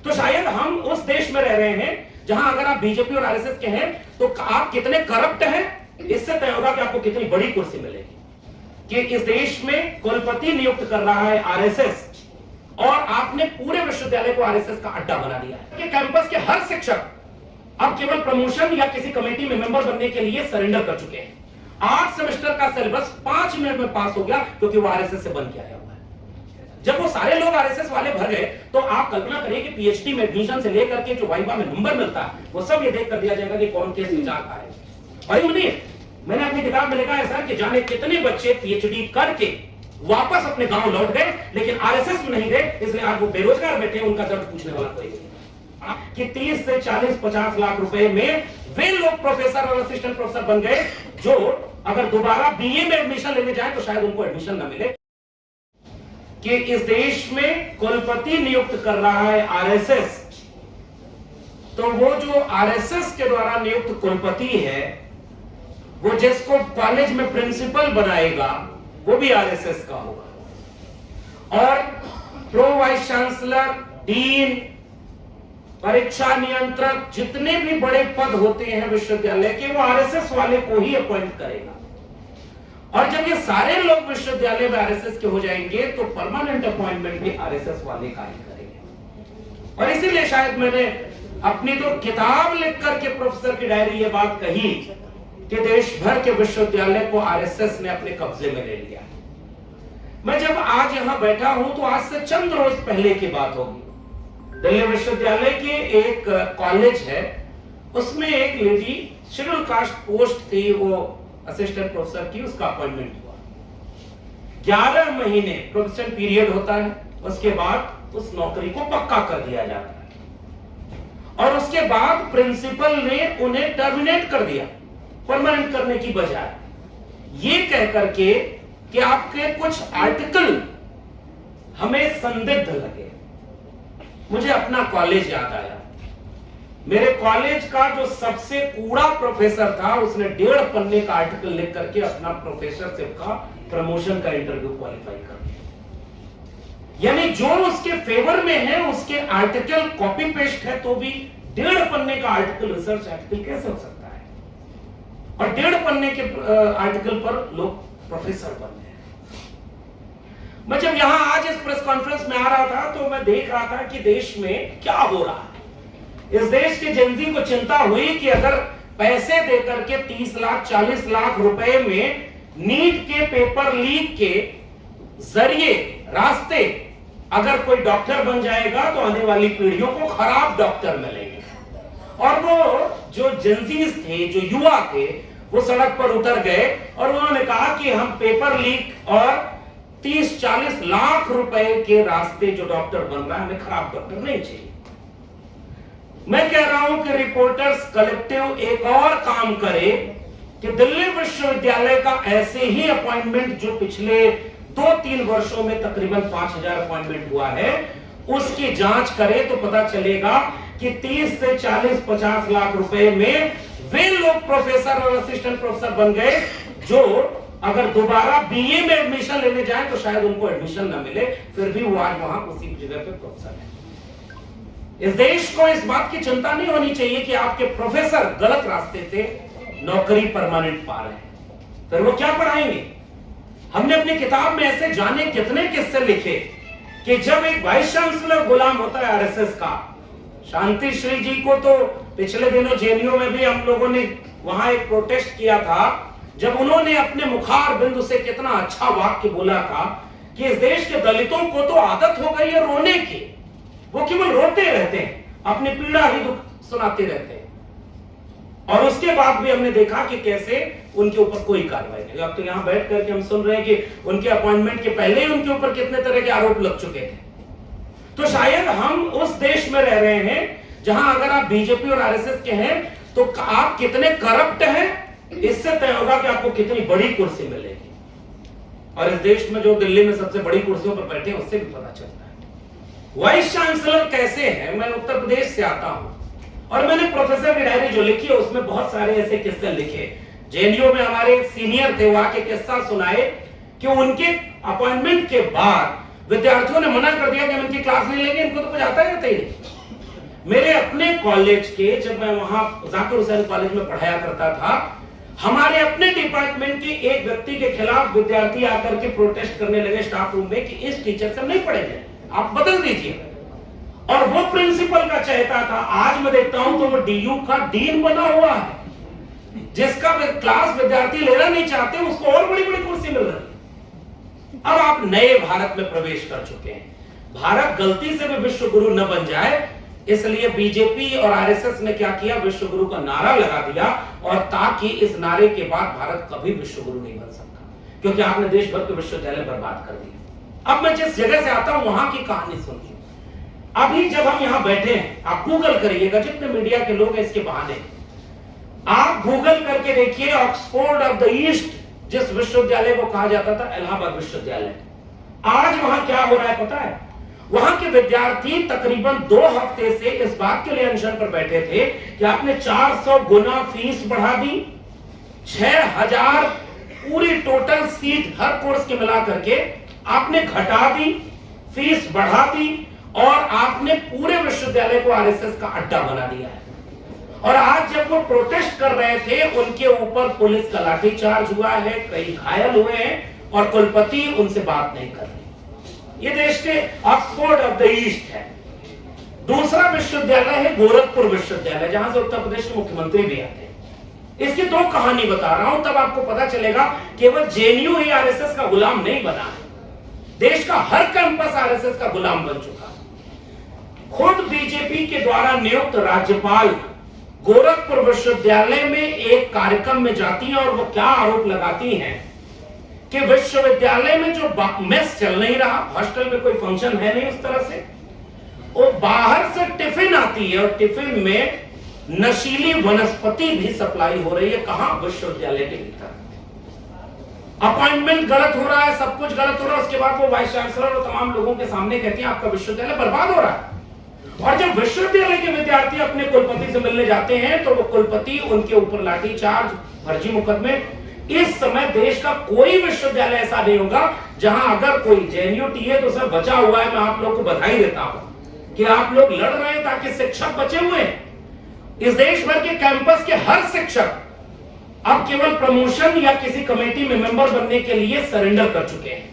तो शायद हम उस देश में रह रहे हैं जहां अगर आप बीजेपी और आरएसएस के हैं तो आप कितने करप्ट हैं इससे तय होगा कि आपको कितनी बड़ी कुर्सी मिलेगी। कि इस देश में कुलपति नियुक्त कर रहा है आरएसएस और आपने पूरे विश्वविद्यालय को आरएसएस का अड्डा बना दिया है कि कैंपस के हर शिक्षक अब केवल प्रमोशन या किसी कमेटी में मेंबर बनने के लिए सरेंडर कर चुके हैं। 8 सेमेस्टर का सिलेबस 5 मिनट में पास हो गया क्योंकि वो आरएसएस से बंद किया गया हुआ है। जब वो सारे लोग आरएसएस वाले भर गए तो आप कल्पना करिए कि पीएचडी में एडमिशन से लेकर के जो वाइवा में नंबर मिलता है वो सब ये देख कर दिया जाएगा कि कौन किस विचार का है। मैंने अपनी किताब में लिखा है सर कि जाने कितने बच्चे पीएचडी करके वापस अपने गांव लौट गए लेकिन आरएसएस में नहीं गए, इसलिए आज वो बेरोजगार बैठे उनका दर्द पूछने वाला कोई नहीं। कि 30 से 40-50 लाख रुपए में वे लोग प्रोफेसर और असिस्टेंट प्रोफेसर बन गए जो अगर दोबारा बीए में एडमिशन लेने जाए तो शायद उनको एडमिशन न मिले। कि इस देश में कुलपति नियुक्त कर रहा है आरएसएस, तो वो जो आरएसएस के द्वारा नियुक्त कुलपति है वो जिसको कॉलेज में प्रिंसिपल बनाएगा वो भी आरएसएस का होगा और प्रो वाइस चांसलर, डीन, परीक्षा नियंत्रक जितने भी बड़े पद होते हैं विश्वविद्यालय के वो आरएसएस वाले को ही अपॉइंट करेगा। और जब ये सारे लोग विश्वविद्यालय में आरएसएस के हो जाएंगे तो परमानेंट अपॉइंटमेंट भी आरएसएस वाले का ही करेंगे। और इसीलिए शायद मैंने अपनी तो किताब लिख करके प्रोफेसर की डायरी ये बात कही कि देश भर के विश्वविद्यालय को आरएसएस ने अपने कब्जे में ले लिया। मैं जब आज यहां बैठा हूं तो आज से चंद रोज पहले की बात होगी। दिल्ली विश्वविद्यालय के एक कॉलेज है उसमें एक लेडी शेड्यूल कास्ट पोस्ट थी, वो असिस्टेंट प्रोफेसर की, उसका अपॉइंटमेंट हुआ। 11 महीने प्रोफेशन पीरियड होता है, उसके बाद उस नौकरी को पक्का कर दिया जाता है और उसके बाद प्रिंसिपल ने उन्हें टर्मिनेट कर दिया परमानेंट करने की बजाय, ये कह करके कि आपके कुछ आर्टिकल हमें संदिग्ध लगे। मुझे अपना कॉलेज याद आया। मेरे कॉलेज का जो सबसे कूड़ा प्रोफेसर था उसने 1.5 पन्ने का आर्टिकल लिख करके अपना प्रोफेसरशिप का प्रमोशन का इंटरव्यू क्वालिफाई कर दिया। यानी जो उसके फेवर में है उसके आर्टिकल कॉपी पेस्ट है तो भी 1.5 पन्ने का आर्टिकल, रिसर्च आर्टिकल कैसे हो सकता है? और 1.5 पन्ने के आर्टिकल पर लोग प्रोफेसर बन गए। मैं जब यहां आज इस प्रेस कॉन्फ्रेंस में आ रहा था तो मैं देख रहा था कि देश में क्या हो रहा है। इस देश के जनजी को चिंता हुई कि अगर पैसे देकर के 30 लाख 40 लाख रुपए में नीट के पेपर लीक के जरिए रास्ते अगर कोई डॉक्टर बन जाएगा तो आने वाली पीढ़ियों को खराब डॉक्टर मिलेंगे। और वो जो जनजीज थे, जो युवा थे, वो सड़क पर उतर गए और उन्होंने कहा कि हम पेपर लीक और 30-40 लाख रुपए के रास्ते जो डॉक्टर बन रहा है हमें खराब डॉक्टर नहीं चाहिए। मैं कह रहा हूं कि रिपोर्टर्स कलेक्टिव एक और काम करे कि दिल्ली विश्वविद्यालय का ऐसे ही अपॉइंटमेंट जो पिछले 2-3 वर्षों में तकरीबन 5000 अपॉइंटमेंट हुआ है उसकी जांच करे तो पता चलेगा कि 30 से 40-50 लाख रुपए में वे लोग प्रोफेसर और असिस्टेंट प्रोफेसर बन गए जो अगर दोबारा बीए में एडमिशन लेने जाए तो शायद उनको एडमिशन ना मिले, फिर भी वो आज वहां उसी जगह पे प्रोफेसर है। इस देश को इस बात की चिंता नहीं होनी चाहिए कि आपके प्रोफेसर गलत रास्ते से नौकरी परमानेंट पा रहे हैं, फिर वो क्या पढ़ाएंगे? हमने अपनी किताब में ऐसे जाने कितने किस्से लिखे कि जब एक वाइस चांसलर गुलाम होता है आरएसएस का, शांति श्री जी को तो पिछले दिनों जेएनयू में भी हम लोगों ने वहां एक प्रोटेस्ट किया था जब उन्होंने अपने मुखार बिंदु से कितना अच्छा वाक्य बोला था कि इस देश के दलितों को तो आदत हो गई है रोने की, वो केवल रोते रहते हैं, अपनी पीड़ा ही दुख सुनाते रहते हैं। और उसके बाद भी हमने देखा कि कैसे उनके ऊपर कोई कार्रवाई नहीं। अब तो यहां बैठ करके हम सुन रहे हैं कि उनके अपॉइंटमेंट के पहले ही उनके ऊपर कितने तरह के आरोप लग चुके थे। तो शायद हम उस देश में रह रहे हैं जहां अगर आप बीजेपी और आरएसएस के हैं तो आप कितने करप्ट हैं इससे तय होगा कि आपको कितनी बड़ी कुर्सी मिलेगी। और इस देश में जो दिल्ली में सबसे बड़ी कुर्सियों पर बैठे हैं उससे भी पता चलता है वाइस चांसलर कैसे है। मैं उत्तर प्रदेश से आता हूं और मैंने प्रोफेसर की डायरी जो लिखी है उसमें बहुत सारे ऐसे किस्से लिखे। जेएनयू में हमारे एक सीनियर थे, वहां के किस्सा सुनाए कि उनके अपॉइंटमेंट के बाद विद्यार्थियों ने मना कर दिया कि हम इनकी क्लास नहीं लेंगे, इनको तो कुछ आता ही नहीं। मेरे अपने कॉलेज के, जब मैं वहां जाकिर हुसैन कॉलेज में पढ़ाया करता था, हमारे अपने डिपार्टमेंट के एक व्यक्ति के खिलाफ विद्यार्थी आकर के प्रोटेस्ट करने लगे स्टाफ रूम में कि इस टीचर से नहीं पढ़ेंगे, आप बदल दीजिए। और वो प्रिंसिपल का चहेता था। आज मैं देखता हूं तो वो डीयू का डीन बना हुआ है, जिसका क्लास विद्यार्थी लेना नहीं चाहते, उसको और बड़ी बड़ी कुर्सी मिल रही। अब आप नए भारत में प्रवेश कर चुके हैं। भारत गलती से भी विश्व गुरु न बन जाए, इसलिए बीजेपी और आरएसएस ने क्या किया, विश्व गुरु का नारा लगा दिया, और ताकि इस नारे के बाद भारत कभी विश्व गुरु नहीं बन सकता, क्योंकि आपने देश भर के विश्वविद्यालय बर्बाद कर दिए। अब मैं जिस जगह से आता हूं वहां की कहानी सुनिए। अभी जब हम यहां बैठे हैं, आप गूगल करिएगा, जितने मीडिया के लोग हैं इसके बहाने, आप गूगल करके देखिए ऑक्सफोर्ड ऑफ द ईस्ट, जिस विश्वविद्यालय को कहा जाता था इलाहाबाद विश्वविद्यालय, आज वहां क्या हो रहा है पता है? वहां के विद्यार्थी तकरीबन 2 हफ्ते से इस बात के लिए अनशन पर बैठे थे कि आपने 400 गुना फीस बढ़ा दी, 6000 पूरी टोटल सीट हर कोर्स के मिला करके आपने घटा दी, फीस बढ़ा दी, और आपने पूरे विश्वविद्यालय को आरएसएस का अड्डा बना दिया है। और आज जब वो प्रोटेस्ट कर रहे थे, उनके ऊपर पुलिस का लाठीचार्ज हुआ है, कई घायल हुए हैं, और कुलपति उनसे बात नहीं कर रहे। ये देश के ऑक्सफोर्ड ऑफ द ईस्ट है। दूसरा विश्वविद्यालय है गोरखपुर विश्वविद्यालय, जहां से उत्तर प्रदेश के मुख्यमंत्री भी आते हैं। इसकी 2 कहानी बता रहा हूं, तब आपको पता चलेगा केवल जेएनयू ही आरएसएस का गुलाम नहीं बना है, देश का हर कैंपस आरएसएस का गुलाम बन चुका है। खुद बीजेपी के द्वारा नियुक्त राज्यपाल गोरखपुर विश्वविद्यालय में एक कार्यक्रम में जाती हैं, और वो क्या आरोप लगाती हैं कि विश्वविद्यालय में जो मेस चल नहीं रहा, हॉस्टल में कोई फंक्शन है नहीं उस तरह से, वो बाहर से टिफिन आती है, और टिफिन में नशीली वनस्पति भी सप्लाई हो रही है। कहां? विश्वविद्यालय के भीतर। अपॉइंटमेंट गलत हो रहा है, सब कुछ गलत हो रहा है। उसके बाद वो वाइस चांसलर और तमाम लोगों के सामने कहती है आपका विश्वविद्यालय बर्बाद हो रहा है। और जब विश्वविद्यालय के विद्यार्थी अपने कुलपति से मिलने जाते हैं, तो वो कुलपति उनके ऊपर लाठीचार्ज, फर्जी मुकदमे। इस समय देश का कोई विश्वविद्यालय ऐसा नहीं होगा जहां अगर कोई जेएनयूटी है तो सर बचा हुआ है। मैं आप लोग को बधाई देता हूं कि आप लोग लड़ रहे हैं ताकि शिक्षक बचे हुए हैं। इस देश भर के कैंपस के हर शिक्षक अब केवल प्रमोशन या किसी कमेटी में मेंबर बनने के लिए सरेंडर कर चुके हैं।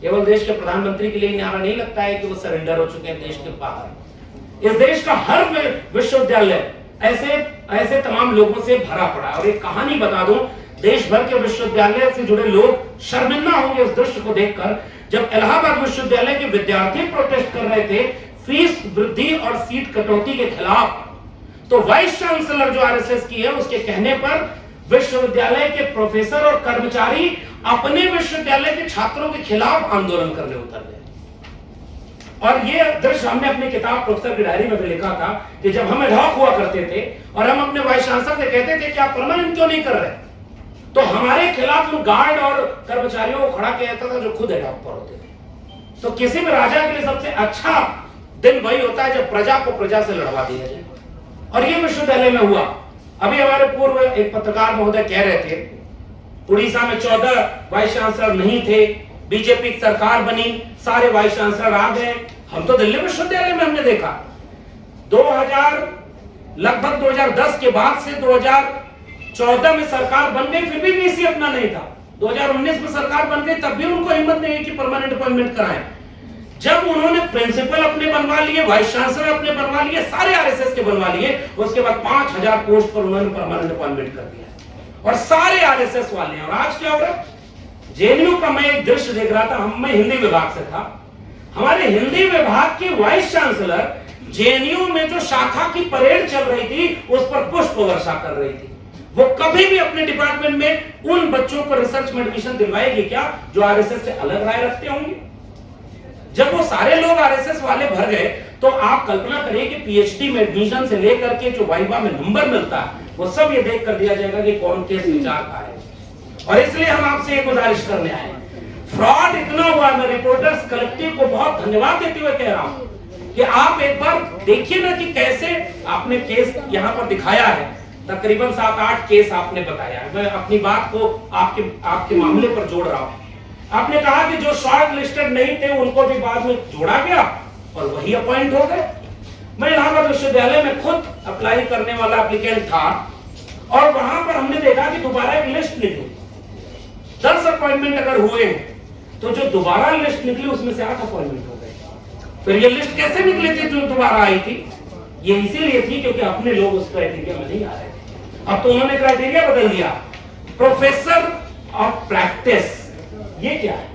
केवल देश के प्रधानमंत्री के लिए नारा नहीं लगता है कि वो सरेंडर हो चुके हैं देश के बाहर। इस देश का हर विश्वविद्यालय ऐसे तमाम लोगों से भरा पड़ा। और एक कहानी बता दूं, देश भर के विश्वविद्यालय से जुड़े लोग शर्मिंदा होंगे इस दृश्य को देखकर, जब इलाहाबाद विश्वविद्यालय के विद्यार्थी प्रोटेस्ट कर रहे थे फीस वृद्धि और सीट कटौती के खिलाफ, तो वाइस चांसलर जो आरएसएस की है उसके कहने पर विश्वविद्यालय के प्रोफेसर और कर्मचारी अपने विश्वविद्यालय के छात्रों के खिलाफ आंदोलन करने उतर गए। और ये दृश्य हमने अपनी किताब प्रोफेसर की डायरी में भी लिखा था कि जब हम एडहॉक हुआ करते थे और हम अपने वाइस चांसलर से कहते थे कि आप परमानेंट क्यों नहीं कर रहे, तो हमारे खिलाफ उन गार्ड और कर्मचारियों को खड़ा किया जाता था जो खुद एडहॉक पर होते थे। तो किसी भी राजा के लिए सबसे अच्छा दिन वही होता है जब प्रजा को प्रजा से लड़वा दिया जाए, और ये विश्वविद्यालय में हुआ। अभी हमारे पूर्व एक पत्रकार महोदय कह रहे थे उड़ीसा में 14 वाइस चांसलर नहीं थे, बीजेपी की सरकार बनी, सारे वाइस चांसलर आ गए। हम तो दिल्ली विश्वविद्यालय में हमने देखा लगभग 2010 के बाद से 2014 में सरकार बन गई, फिर भी वीसी अपना नहीं था। 2019 में सरकार बन गई, तब भी उनको हिम्मत नहीं है कि परमानेंट अपॉइंटमेंट कराएं। जब उन्होंने प्रिंसिपल अपने बनवा लिए, वाइस चांसलर अपने बनवा लिए, सारे आरएसएस के बनवा लिए, उसके बाद 5000 पोस्ट पर उन्होंने परमानेंट अपॉइंटमेंट कर दिया और सारे आरएसएस वाले हैं। और आज क्या हो रहा है, जेएनयू का मैं एक दृश्य देख रहा था, मैं हिंदी विभाग से था, हमारे हिंदी विभाग की वाइस चांसलर जेएनयू में जो शाखा की परेड चल रही थी उस पर पुष्प वर्षा कर रही थी। वो कभी भी अपने डिपार्टमेंट में उन बच्चों को रिसर्च में एडमिशन दिलवाएगी क्या जो आरएसएस से अलग राय रखते होंगे? जब वो सारे लोग आरएसएस वाले भर गए, तो आप कल्पना करिए कि पीएचडी में एडमिशन से लेकर के जो वाइवा में नंबर मिलता है वो सब ये देख कर दिया जाएगा कि कौन किस विचार का है। और इसलिए हम आपसे एक गुजारिश करने आए, फ्रॉड इतना हुआ, मैं रिपोर्टर्स कलेक्टिव को बहुत धन्यवाद देते हुए कह रहा हूं कि आप एक बार देखिए ना कि कैसे आपने केस यहां पर दिखाया है। तकरीबन 7-8 केस आपने बताया है। मैं अपनी बात को आपके मामले पर जोड़ रहा हूं। आपने कहा कि जो शॉर्ट लिस्टेड नहीं थे उनको भी बाद में जोड़ा गया और वही अपॉइंट हो गए। मैं इलाहाबाद विश्वविद्यालय में खुद अप्लाई करने वाला एप्लीकेंट था और वहां पर हमने देखा कि दोबारा एक लिस्ट निकली। 10 अपॉइंटमेंट अगर हुए तो जो दोबारा लिस्ट निकली उसमें से 8 अपॉइंटमेंट हो गए। फिर ये लिस्ट कैसे निकली थी जो दोबारा आई थी? ये इसीलिए थी क्योंकि अपने लोग उस क्राइटेरिया में नहीं आ रहे थे। अब तो उन्होंने क्राइटेरिया बदल दिया, प्रोफेसर ऑफ प्रैक्टिस। ये क्या है?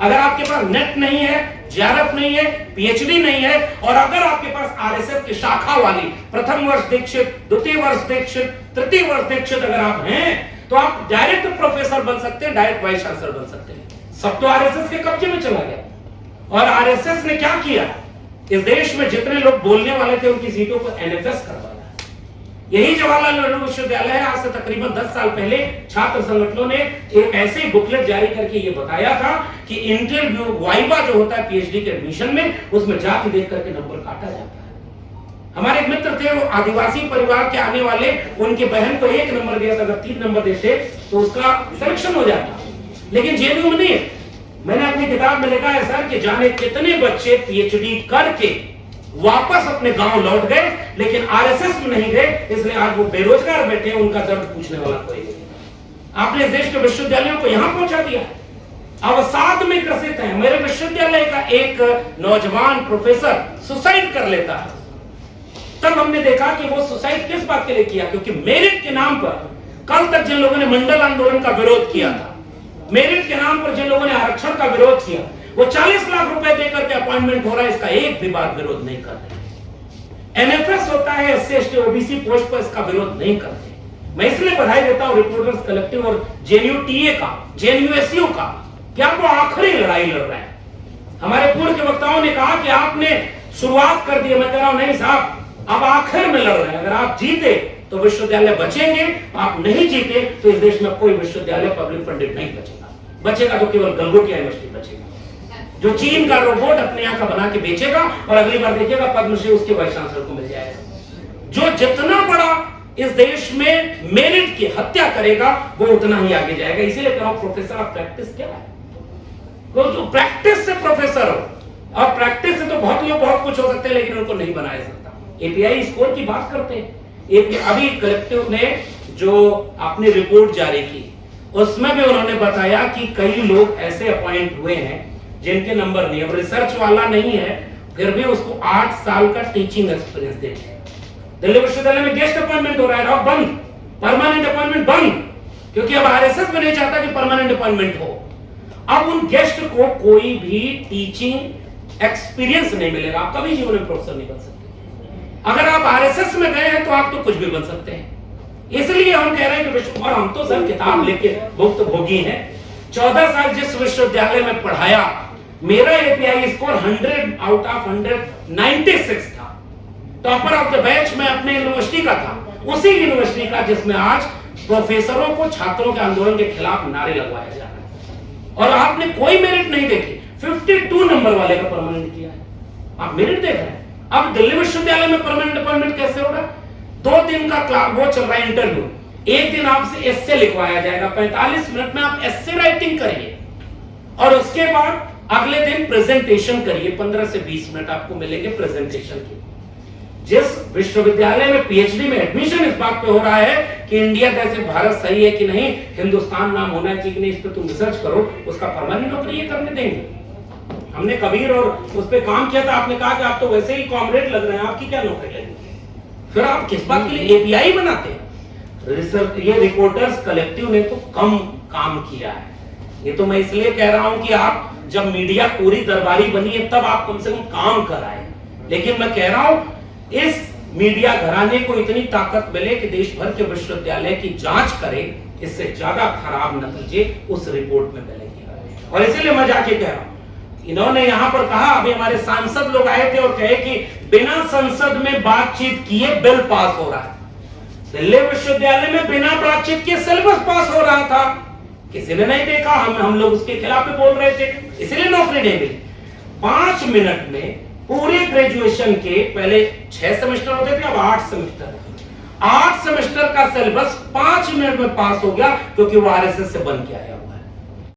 अगर आपके पास नेट नहीं है, जेआरएफ नहीं है, पीएचडी नहीं है और अगर आपके पास आरएसएस की शाखा वाली प्रथम वर्ष दीक्षित, द्वितीय वर्ष दीक्षित, तृतीय वर्ष दीक्षित अगर आप हैं तो आप डायरेक्ट प्रोफेसर बन सकते हैं, डायरेक्ट वाइस चांसलर बन सकते हैं। सब तो आरएसएस के कब्जे में चला गया। और आरएसएस ने क्या किया? इस देश में जितने लोग बोलने वाले थे उनकी सीटों को एनएफएस करवाया। यही जवाहरलाल नेहरू विश्वविद्यालय है। आज से तकरीबन 10 साल पहले छात्र संगठनों ने एक ऐसे बुकलेट जारी करके ये बताया था कि इंटरव्यू वाइवा जो होता है पीएचडी के एडमिशन में, उसमें जाति देख करके नंबर काटा जाता है। हमारे एक मित्र थे, वो आदिवासी परिवार के आने वाले, उनकी बहन को 1 नंबर दिया था, अगर 3 नंबर देते तो उसका सिलेक्शन हो जाता। लेकिन जेएनयू में नहीं। मैंने अपनी किताब में लिखा है सर कि जाने कितने बच्चे पीएचडी करके वापस अपने गांव लौट गए लेकिन आरएसएस में नहीं गए, इसलिए आज वो बेरोजगार बैठे हैं, उनका दर्द पूछने वाला कोई नहीं। आपने इस देश के विश्वविद्यालयों को यहां पहुंचा दिया, अवसाद में ग्रसित है। मेरे विश्वविद्यालय का एक नौजवान प्रोफेसर सुसाइड कर लेता है। तब हमने देखा कि वो सुसाइड किस बात के लिए किया? क्योंकि मेरिट के नाम पर कल तक जिन लोगों ने मंडल आंदोलन का विरोध किया था, मेरिट के नाम पर जिन लोगों ने आरक्षण का विरोध किया, वो 40 लाख रुपए देकर के अपॉइंटमेंट हो रहा है, इसका एक भी बात विरोध नहीं कर रहे। एनएफएस होता है एससी एसटी ओबीसी पोस्ट पर, इसका विरोध नहीं करते। मैं इसलिए बधाई देता हूं रिपोर्टर्स कलेक्टिव और जेएनयूटीए का, जेएनयूएसयू का, कि आप वो आखिरी लड़ाई लड़ रहे हैं। हमारे पूर्व के वक्ताओं ने कहा कि आपने शुरुआत कर दी, मैं कह रहा हूं नहीं साहब, अब आखिर में लड़ रहे हैं। अगर आप जीते तो विश्वविद्यालय बचेंगे, आप नहीं जीते तो इस देश में कोई विश्वविद्यालय पब्लिक फंडेड नहीं बचेगा। बचेगा तो केवल गलगोटिया यूनिवर्सिटी बचेगा, जो चीन का रोबोट अपने यहां का बना के बेचेगा और अगली बार देखिएगा पद्मश्री उसके वाइस चांसलर को मिल जाएगा। जो जितना बड़ा इस देश में मेरिट की हत्या करेगा वो उतना ही आगे जाएगा। इसीलिए कह रहा हूं प्रोफेसर ऑफ प्रैक्टिस क्या है? तो प्रैक्टिस से प्रोफेसर हो, और प्रैक्टिस से तो बहुत लोग बहुत कुछ हो सकते हैं लेकिन उनको नहीं बनाया सकता। एपीआई स्कोर की बात करते हैं, अभी कलेक्टिव ने जो अपनी रिपोर्ट जारी की उसमें भी उन्होंने बताया कि कई लोग ऐसे अपॉइंट हुए हैं जिनके नंबर नहीं, अब रिसर्च वाला नहीं है फिर भी उसको 8 साल का टीचिंग एक्सपीरियंस देते हैं। दिल्ली विश्वविद्यालय में गेस्ट अपॉइंटमेंट हो रहा है, बंद, परमानेंट अपॉइंटमेंट बंद, क्योंकि अब आरएसएस में नहीं चाहता कि परमानेंट अपॉइंटमेंट हो। अब उन गेस्ट को कोई भी टीचिंग एक्सपीरियंस नहीं मिलेगा, आप कभी जीवन में प्रोफेसर नहीं बन सकते। अगर आप आरएसएस में गए हैं तो आप तो कुछ भी बन सकते हैं। इसलिए हम कह रहे हैं कि और हम तो सर किताब लेके भुक्तभोगी हैं। 14 साल जिस विश्वविद्यालय में पढ़ाया, मेरा एपीआई स्कोर 100 आउट ऑफ 196 था। टॉपर ऑफ द बैच में अपने यूनिवर्सिटी का था, उसी यूनिवर्सिटी का जिसमें आज प्रोफेसरों को छात्रों के आंदोलन के खिलाफ नारे लगवाया जा रहा है। और आपने कोई मेरिट नहीं देखी, 52 नंबर वाले का परमानेंट किया है, आप मेरिट देख रहे हैं। अब दिल्ली विश्वविद्यालय में परमानेंट अपॉइंटमेंट कैसे होगा? 2 दिन का क्लास वो चल रहा है इंटरव्यू, एक दिन आपसे एस्से लिखवाया जाएगा, 45 मिनट में आप एस्से राइटिंग करिए और उसके बाद अगले दिन प्रेजेंटेशन करिए, 15 से 20 मिनट आपको मिलेंगे प्रेजेंटेशन के। जिस विश्वविद्यालय में पीएचडी में एडमिशन इस बात पे हो रहा है कि इंडिया जैसे भारत सही है कि नहीं, हिंदुस्तान नाम होना चाहिए कि नहीं, इस पे तुम रिसर्च करो, उसका परमानेंट नौकरी ये करने देंगे। हमने कबीर और उस पे काम किया था, आपने कहा कि आप तो वैसे ही कॉमरेड लग रहे हैं, आपकी क्या नौकरी लगेगी? फिर आप किस बात के लिए एपीआई बनाते हैं? रिसर्च, ये रिपोर्टर्स कलेक्टिव ने तो कम काम किया है। ये तो मैं इसलिए कह रहा हूं कि आप जब मीडिया पूरी दरबारी बनी है तब आप कम से कम काम कराएं। लेकिन मैं कह रहा हूं इस मीडिया घराने को इतनी ताकत मिले कि देश भर के विश्वविद्यालय की जांच करे, इससे ज्यादा खराब नतीजे उस रिपोर्ट में मिलेंगे। और इसीलिए मैं जाके कह रहा हूं, इन्होंने यहां पर कहा, अभी हमारे सांसद लोग आए थे और कहे कि बिना संसद में बातचीत किए बिल पास हो रहा है। दिल्ली विश्वविद्यालय में बिना बातचीत के सिलेबस पास हो रहा था, किसी ने नहीं देखा, हम लोग उसके खिलाफ भी बोल रहे थे, इसलिए नौकरी नहीं मिली। 5 मिनट में पूरे ग्रेजुएशन के पहले 6 सेमेस्टर होते थे, अब 8 सेमेस्टर। 8 सेमेस्टर का सिलेबस 5 मिनट में पास हो गया क्योंकि वो आरएसएस से बन के आया।